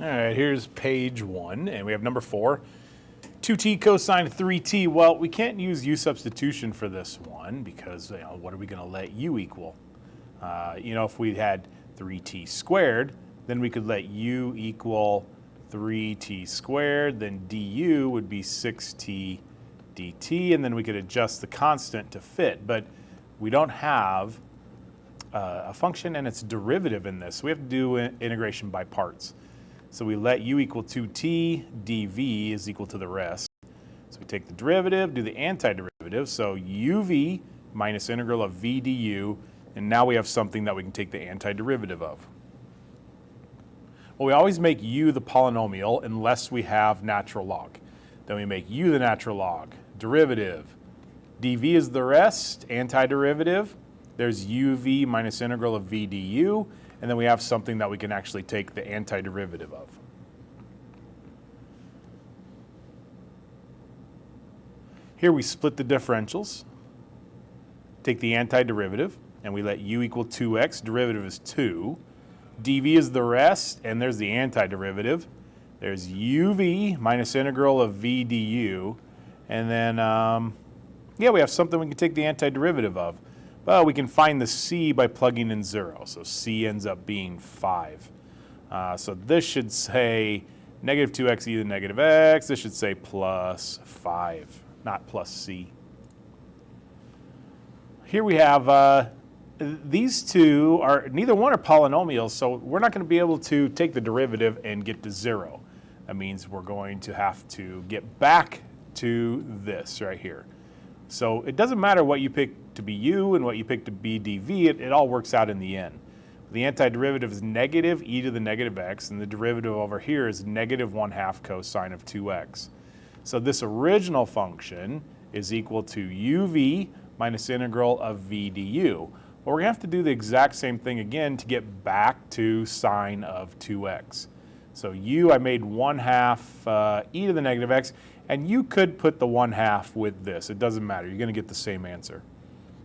All right, here's page 1, and we have number 4. 2t cosine 3t. Well, we can't use u substitution for this one because what are we going to let u equal? If we had 3t squared, then we could let u equal 3t squared, then du would be 6t dt, and then we could adjust the constant to fit. But we don't have a function and its derivative in this, so we have to do integration by parts. So we let u equal 2t, dv is equal to the rest. So we take the derivative, do the antiderivative, so uv minus integral of v du, and now we have something that we can take the antiderivative of. Well, we always make u the polynomial unless we have natural log. Then we make u the natural log, derivative, dv is the rest, antiderivative, there's uv minus integral of v du, and then we have something that we can actually take the antiderivative of. Here we split the differentials, take the antiderivative, and we let u equal 2x, derivative is 2. dv is the rest, and there's the antiderivative. There's uv minus integral of v du, and then, we have something we can take the antiderivative of. Well, we can find the c by plugging in 0, so c ends up being 5. So this should say negative 2x e to the negative x. This should say plus 5, not plus c. Here we have these two are, neither one are polynomials, so we're not going to be able to take the derivative and get to 0. That means we're going to have to get back to this right here. So it doesn't matter what you pick to be u and what you pick to be dv, it all works out in the end. The antiderivative is negative e to the negative x, and the derivative over here is negative 1/2 cosine of 2x. So this original function is equal to uv minus integral of v du. Well, we're going to have to do the exact same thing again to get back to sine of 2x. So u, I made 1/2 e to the negative x, and you could put the 1/2 with this. It doesn't matter. You're going to get the same answer.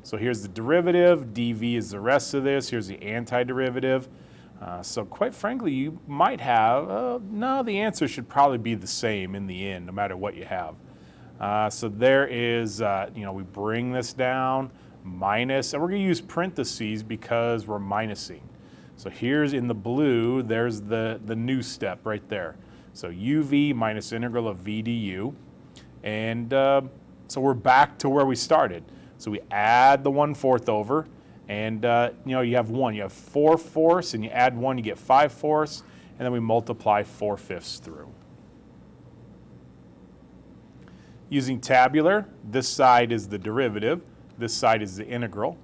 So here's the derivative. dv is the rest of this. Here's the antiderivative. So quite frankly, you might have, no, the answer should probably be the same in the end, no matter what you have. So there is, we bring this down, minus, and we're going to use parentheses because we're minusing. So here's in the blue, there's the new step right there. So uv minus integral of v du, and so we're back to where we started. So we add the 1/4 over, and you have 1. You have 4/4, and you add 1, you get 5/4, and then we multiply 4/5 through. Using tabular, this side is the derivative, this side is the integral.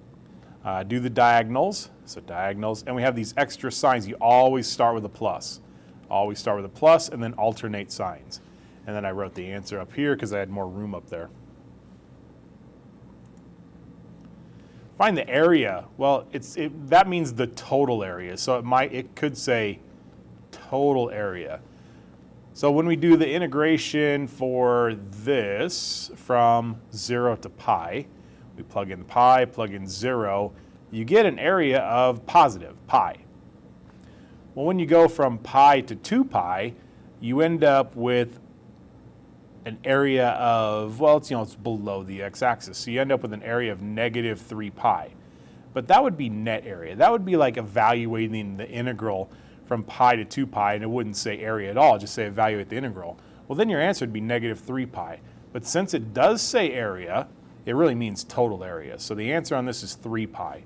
Do the diagonals, so diagonals, and we have these extra signs. You always start with a plus. Always start with a plus and then alternate signs. And then I wrote the answer up here because I had more room up there. Find the area. Well, that means the total area. So it could say total area. So when we do the integration for this from 0 to pi, we plug in pi, plug in 0, you get an area of positive pi. Well, when you go from pi to 2 pi, you end up with an area of, well, it's below the x-axis. So you end up with an area of negative 3 pi. But that would be net area. That would be like evaluating the integral from pi to 2 pi, and it wouldn't say area at all, just say evaluate the integral. Well, then your answer would be negative 3 pi. But since it does say area, it really means total area. So the answer on this is 3 pi.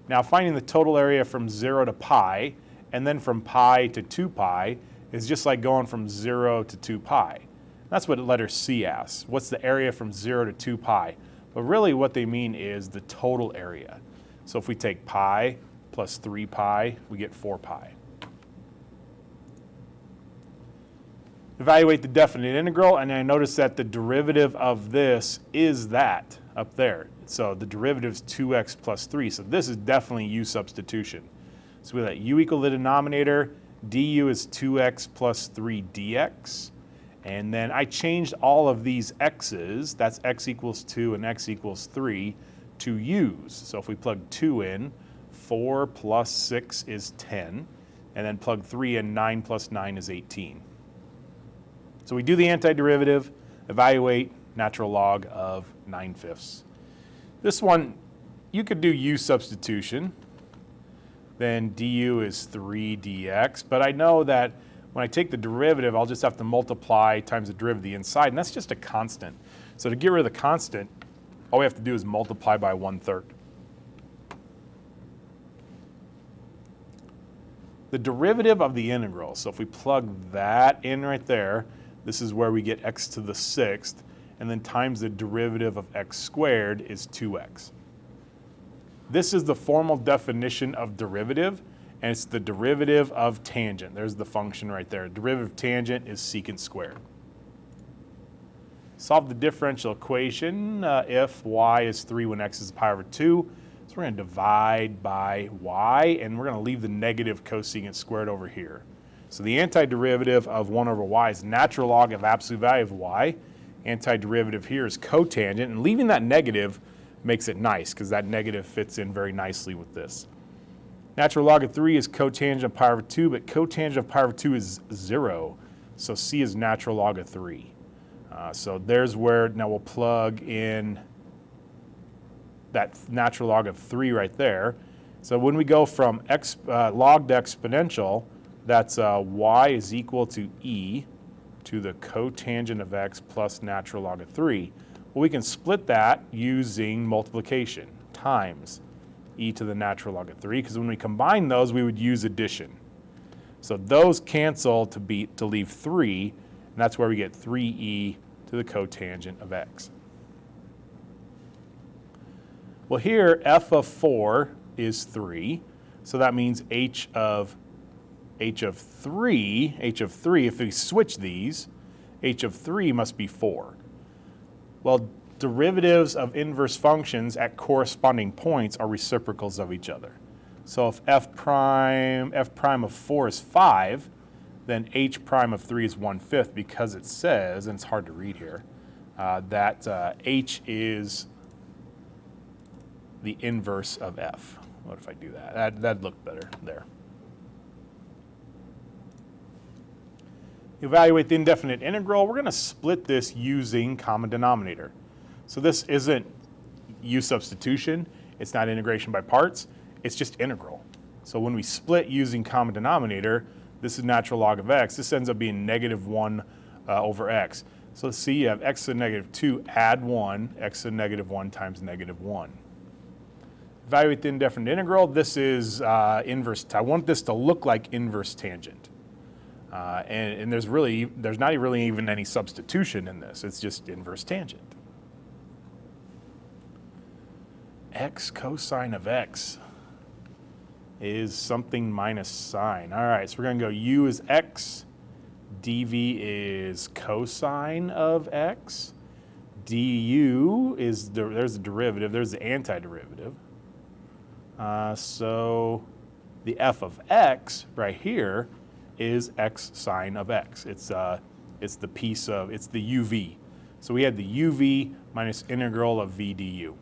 Now finding the total area from 0 to pi, and then from pi to 2 pi, is just like going from 0 to 2 pi. That's what letter C asks. What's the area from 0 to 2 pi? But really what they mean is the total area. So if we take pi plus 3 pi, we get 4 pi. Evaluate the definite integral, and I notice that the derivative of this is that up there. So the derivative is 2x plus 3, so this is definitely u substitution. So we let u equal the denominator, du is 2x plus 3 dx, and then I changed all of these x's, that's x equals 2 and x equals 3, to u's. So if we plug 2 in, 4 plus 6 is 10. and then plug 3 in. 9 plus 9 is 18. So we do the antiderivative, evaluate natural log of 9/5. This one, you could do u substitution. Then du is 3 dx, but I know that when I take the derivative, I'll just have to multiply times the derivative of the inside, and that's just a constant. So to get rid of the constant, all we have to do is multiply by 1/3. The derivative of the integral, so if we plug that in right there, this is where we get x to the 6th, and then times the derivative of x squared is 2x. This is the formal definition of derivative, and it's the derivative of tangent. There's the function right there. Derivative of tangent is secant squared. Solve the differential equation if y is 3 when x is pi over 2. So we're going to divide by y, and we're going to leave the negative cosecant squared over here. So the antiderivative of 1 over y is natural log of absolute value of y. Antiderivative here is cotangent, and leaving that negative makes it nice because that negative fits in very nicely with this. Natural log of 3 is cotangent of pi over 2, but cotangent of pi over 2 is 0. So c is natural log of 3. So there's where now we'll plug in that natural log of 3 right there. So when we go from log to exponential, that's y is equal to e to the cotangent of x plus natural log of 3. Well, we can split that using multiplication times e to the natural log of 3, because when we combine those, we would use addition. So those cancel to leave 3, and that's where we get 3e to the cotangent of x. Well, here f of 4 is 3, so that means h of 3, if we switch these, h of 3 must be 4. Well, derivatives of inverse functions at corresponding points are reciprocals of each other. So if f prime of 4 is 5, then h prime of 3 is 1/5, because it says, and it's hard to read here, that h is the inverse of f. What if I do that? That'd look better there. Evaluate the indefinite integral. We're going to split this using common denominator. So this isn't u substitution. It's not integration by parts. It's just integral. So when we split using common denominator, this is natural log of x. This ends up being -1 over x. So let's see, you have x to the -2, add 1, x to the -1 times -1. Evaluate the indefinite integral. This is inverse. I want this to look like inverse tangent. And there's not really even any substitution in this. It's just inverse tangent. X cosine of x is something minus sine. All right, so we're going to go u is x, dv is cosine of x, du is, there's the derivative, there's the antiderivative. So the f of x right here is x sine of x. It's the uv. So we had the uv minus integral of v du.